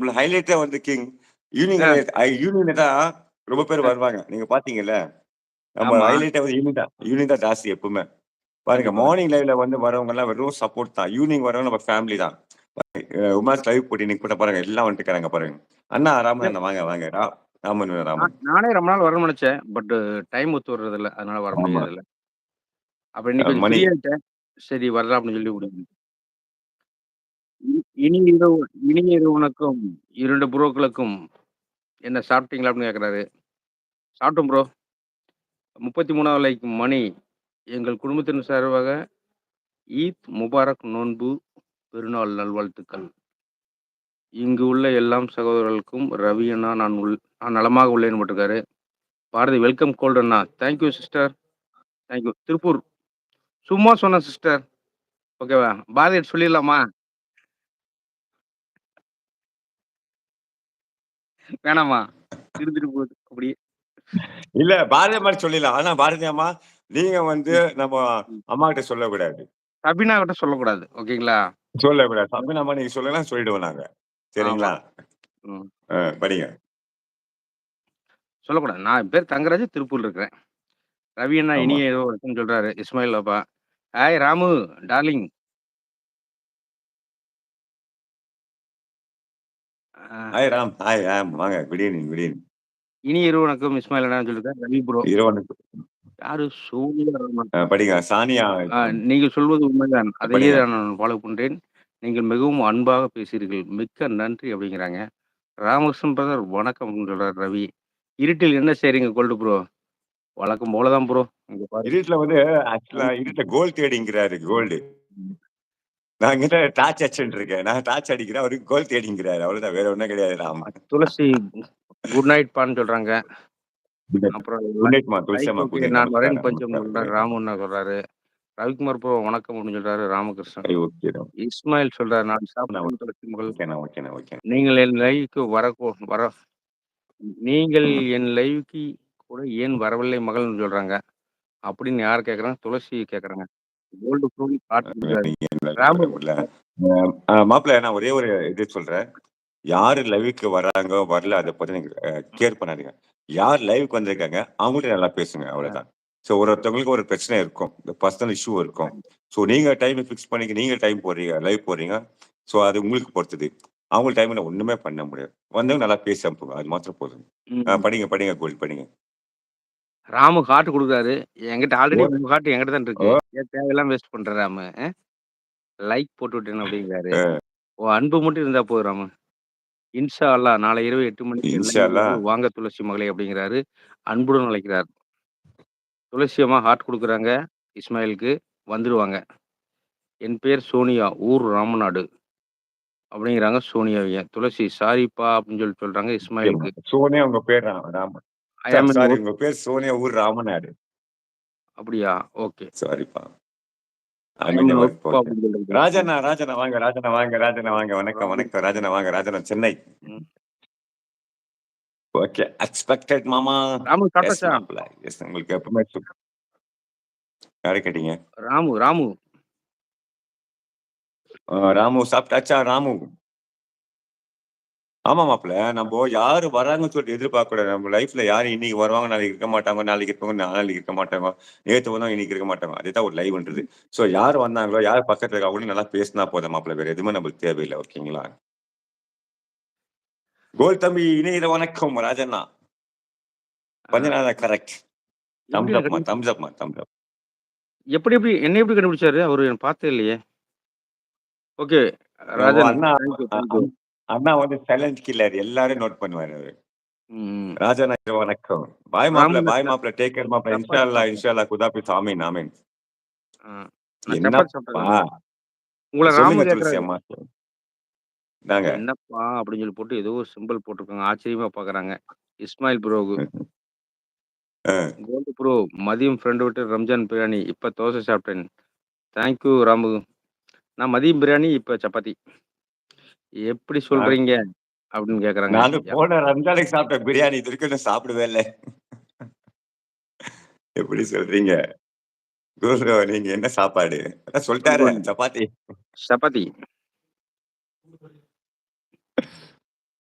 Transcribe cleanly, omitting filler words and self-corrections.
நம்மள ஹைலைட்டே வந்து king. Evening அ, ஈவ்னிங்ல தான் ரொம்ப பேர் அ. வருவாங்க. நீங்க பார்த்தீங்கல்ல? நம்ம ஆமா. ஹைலைட்டே வந்து ஈவ்னிங் தான். ஈவ்னிங் தான் ஜாஸ்தி எப்பவுமே. பாருங்க கண்டிப்பா, மார்னிங் லைவ்ல வந்து வரவங்கலாம் வெறும் சப்போர்ட் தான். ஈவ்னிங் வரவங்க நம்ம ஃபேமிலி தான். உமாஸ் லைவ் போட்டு இன்னைக்கு கூட பாருங்க எல்லாம் வந்துட்டுருக்காங்க பாருங்க. அண்ணா ராமன் இல்ல அண்ணா வாங்க வாங்க. ராமன் ராமன். நானே ரொம்ப நாள் வரணும்னு நெனச்சேன். பட் டைம் ஒத்து வர்றதில்ல. அதனால வர ஆமா. முடியறதில்ல. அப்புறம் இன்னைக்கு கொஞ்சம் மணி. ஃப்ரீ ஆயிட்டேன். சரி வரலாம் அப்படின்னு சொல்லி இனிய இரவு இனிய இரவு வணக்கம் 2 ப்ரோக்களுக்கும். என்ன சாப்பிட்டீங்களா? அப்படின்னு கேட்கறாரு. சாப்பிட்டோம் ப்ரோ. 33வது லைக் மணி. எங்கள் குடும்பத்தின் சார்பாக ஈத் முபாரக் நோன்பு பெருநாள் நல்வாழ்த்துக்கள். இங்கு உள்ள எல்லாம் சகோதரர்களுக்கும் ரவி அண்ணா நான் நலமாக உள்ளேன் போட்டிருக்காரு. பாரதி வெல்கம் கோல்டு அண்ணா. Thank you sister. Thank you. Tiruppur. சும்மா சொன்னேன் சிஸ்டர். ஓகேவா? பாரதிட்ட சொல்லிடலாமா? வேணாமா? இருந்துட்டு போகுது அப்படியே. இல்ல பாரதி மாரி சொல்லிடலாம். ஆனா பாரதி அம்மா, நீங்க வந்து ம். நம்ம ம். அம்மாகிட்ட சொல்லக்கூடாது. சபினா கிட்ட சொல்லக்கூடாது. ஓகேங்களா? சொல்லக்கூடாது. சபினா அம்மா நீங்க சொல்லலாம் சொல்லிடுவோம் நாங்க. ஆமா. சரிங்களா? ம். படிங்க. சொல்லக்கூடாது. நான் என் பேர் தங்கராஜ் திருப்பூர்ல இருக்கிறேன். ரவி அண்ணா ஆமா. இனிய இரவு வணக்கம்னு சொல்றாரு. இஸ்மாயில் பாப்பா. Hi Ramu darling. ஹாய் அ ராம். ஹாய் ராம். வாங்க. Good evening, good evening. இனிய இரவு வணக்கம் இஸ்மாயில் அண்ணான்னு சொல்லியிருக்காரு. ரவி ப்ரோ. இரவனுக்கு யாரு? சோனியா ரஹ்மான். படிங்க. சானியா நீங்கள் சொல்வது உண்மைதான். அதையே படிங்க. நான் ஃபாலோ பண்றேன். நீங்கள் மிகவும் அன்பாக பேசுகிறீர்கள். மிக்க நன்றி அப்படிங்கிறாங்க. ராமகிருஷ்ணன் பிரதர் வணக்கம் அப்படின்னு சொல்றாரு ரவி. இருட்டில் என்ன செய்றீங்க கோல்டு ப்ரோ? வழக்கம் போல தான் ப்ரோ. இங்க பாருங்க. இருட்டுல வந்து ஆக்சுவலா இருட்டுல கோல்ட் தேடிங்கிறாரு கோல்டு. நான் இங்கிட்ட டார்ச் அடிச்சுட்டு இருக்கேன். நான் டார்ச் அடிக்கிறேன். அவரு கோல்ட் தேடிங்கிறாரு. அவ்வளவுதான். வேற ஒண்ணும் கிடையாது ராம். துளசி குட் நைட் பான்னு சொல்றாங்க. Good night. அப்புறம் குட் நைட் மா. லைக் துளசியம்மா குட் ஓகே நைட். நான் வரேன் நமஸ்காரம், பஞ்சம் நமஸ்காரம். குட் சொல்றாரு. நைட். ராமண்ணா சொல்றாரு. ரவிக்குமார் ப்ரோ வணக்கம் அப்படின்னு சொல்றாரு ராமகிருஷ்ணன். ஓகே ராம். இஸ்மாயில் சொல்றாரு நான் சாப்பிட்டேன் துளசி மகள். ஓகேண்ணா, ஓகேண்ணா, ஓகேண்ணா. நீங்கள் என் லைவ்க்கு வர நீங்கள் ம். என் லைவ்க்கு கூட ஏன் வரவில்லை மகள்ன்னு சொல்றாங்க. அப்படின்னு யார் கேட்குறாங்க? துளசி கேட்குறாங்க. கோல்டு ப்ரூஃப் கார்ட் குடுக்குறாரு. ராமு வரல. மாப்பிள நான் ஒரே ஒரு இது சொல்றேன். யாரு லைவ்க்கு வராங்க, வரல அத பத்தி நீங்க கேர் பண்ணாதீங்க. யார் லைவ்க்கு வந்திருக்காங்க, அவங்கள்ட்ட நல்லா பேசுங்க அ அவ்வளவுதான். ஸோ ஒருத்தவங்களுக்கு ஒரு பிரச்சனை இருக்கும். இந்த பர்சனல் இஷ்யூ இருக்கும். ஸோ நீங்க டைம் ஃபிக்ஸ் பண்ணி நீங்க டைம் போடுறீங்க, லைவ் போடுறீங்க. ஸோ அது உங்களுக்கு பொறுத்தது. அவங்க டைம்ல ஒண்ணுமே பண்ண முடியாது. வந்தவங்க நல்லா பேசி அனுப்புங்க. அது மாத்திரம் போதும். ம். படிங்க, படிங்க கோல்ட் படிங்க. ராமு ஹார்ட் குடுக்குறாரு. என்கிட்ட ஆல்ரெடி ஓ உங்க ஹார்ட் என்கிட்ட தான் இருக்கு. ஓ ஏன் தேவையில்லாம வேஸ்ட் பண்ற ராமு? லைக் போட்டு விட்டேன் அப்படிங்கிறாரு. அ உன் அன்பு மட்டும் இருந்தா போதும் ராமு. இன்ஷா அல்லாஹ் நாளை இரவு 8 மணிக்கு என் இன்ஷா லைவ் அல்லாஹ். இருக்கு. வாங்க துளசி மகளே அப்படிங்கிறாரு. அன்புடன் அழைக்கிறார். துளசி அம்மா ஹார்ட் குடுக்குறாங்க. இஸ்மாயிலுக்கு வந்துருவாங்க. என் பெயர் சோனியா. ஊர் ராமநாடு. அப்படிங்கிறாங்க சோனியாவிய. துளசி சாரிப்பா அப்படின்னு சொல்றாங்க நிச்சயமா. இஸ்மாயிலுக்கு. சோனியா உங்க பேர் ராமன். ஐ ஆம் இன் சாரி ஒர்க் உங்க பேர் சோனியா ஊர் ராமநாடு. அப்படியா? ஓகே. சாரிப்பா. ஐ ஐ ஆம் மீன் இன் ஒர்க் ஒர்க் பா ஓகே. அப்படின்னு சொல்லிருக்காரு. ராஜண்ணா, ராஜண்ணா வாங்க, ராஜண்ணா வாங்க, ராஜண்ணா வாங்க. வணக்கம், ராமு வணக்கம். ராஜண்ணா வாங்க, ராஜண்ணா சென்னை. ம். ஓகே. எக்ஸ்பெக்டட் மாமா. ராமு எஸ் சாப்பிட்டாச்சா? மாப்பிள. எஸ் உங்களுக்கு எப்பவுமே யார கேட்டீங்க? ராமு. ராமு சாப்பிட்டாச்சா ராமு? ஆமா மாப்பிள. நம்போ யாரு வராங்கன்னு சொல்லிட்டு எதிர்பார்க்க கூடாது. நம்ம லைஃப்ல யாரு இன்னைக்கு வருவாங்க, நாளைக்கு இருக்க மாட்டாங்க, நாளைக்கு இருப்பாங்க, நாளைக்கு இருக்க மாட்டாங்க. நேத்து வந்தவங்க இன்னைக்கு இருக்க மாட்டாங்க. அதுதான் ஒரு லைவ்ன்றது. சோ யார் வந்தாங்களோ, யார் பக்கத்துல இருக்காங்களோ நல்லா பேசினா போதும் மாப்பிள. வேற எதுவுமே நம்மளுக்கு தேவையில்ல. ஓகேங்களா? கோல் தம்பி இணையிற வணக்கம் ராஜண்ணா. ஆ கொஞ்ச நேரம் கரெக்ட். தம்ஸ் எப்படிங்க அப்மா, தம்ஸ் அப்மா, தம்ஸ் அப். எப்படி என்ன எப்படி கண்டுபிடிச்சாரு? அவரு என்ன பார்த்ததே இல்லையே! ஓகே. உங்க ராஜன் அண்ணா தேங்க் யூ. அண்ணா வந்து சைலன்ட் கில்லர். எல்லாரையும் நோட் பண்ணுவாரு அவரு. ம். ராஜண்ணா வணக்கம். ராமு பாய் மாப்ள. டேக் கேர் மாப்ள. இன்ஷா சப்பாத்தி அல்லாஹ், சாப்பிட்டேன். இன்ஷா அல்லாஹ் குதாபிஸ் ஆமீன், ஆமீன். ஆ நான் சப்பாத்தி என்னப்பா? சாப்பிட்டேன். உங்கள ராமு சொல்லுங்க துளசி கேட்கறாரு. அம்மா. இந்தாங்க. என்னப்பா அப்படின்னு சொல்லி போட்டு ஏதோ ஒரு சிம்பல் போட்டிருக்காங்க. ஆச்சரியமா பார்க்குறாங்க. இஸ்மாயில் ப்ரோவுக்கு. அ. கோல்டு ப்ரோ மதியம் ஃப்ரெண்ட் வீட்டு ரம்ஜான் பிரியாணி. இப்ப தோசை சாப்பிட்டேன். Thank you Ramu. நான் மதியம் பிரியாணி, இப்ப சப்பாத்தி. எப்படி நான் சொல்றீங்க? அப்படின்னு கேட்கறாங்க. நானும் போன ரம்ஜானுக்கு சாப்பிட்ட பிரியாணி இதுவரைக்கும் நான் சாப்பிடவே இல்ல. எப்படி சொல்றீங்க? குரு நீங்க என்ன சாப்பாடு? அதான் சொல்ட்டாரே குர்பானி. சப்பாத்தி. சப்பாத்தி.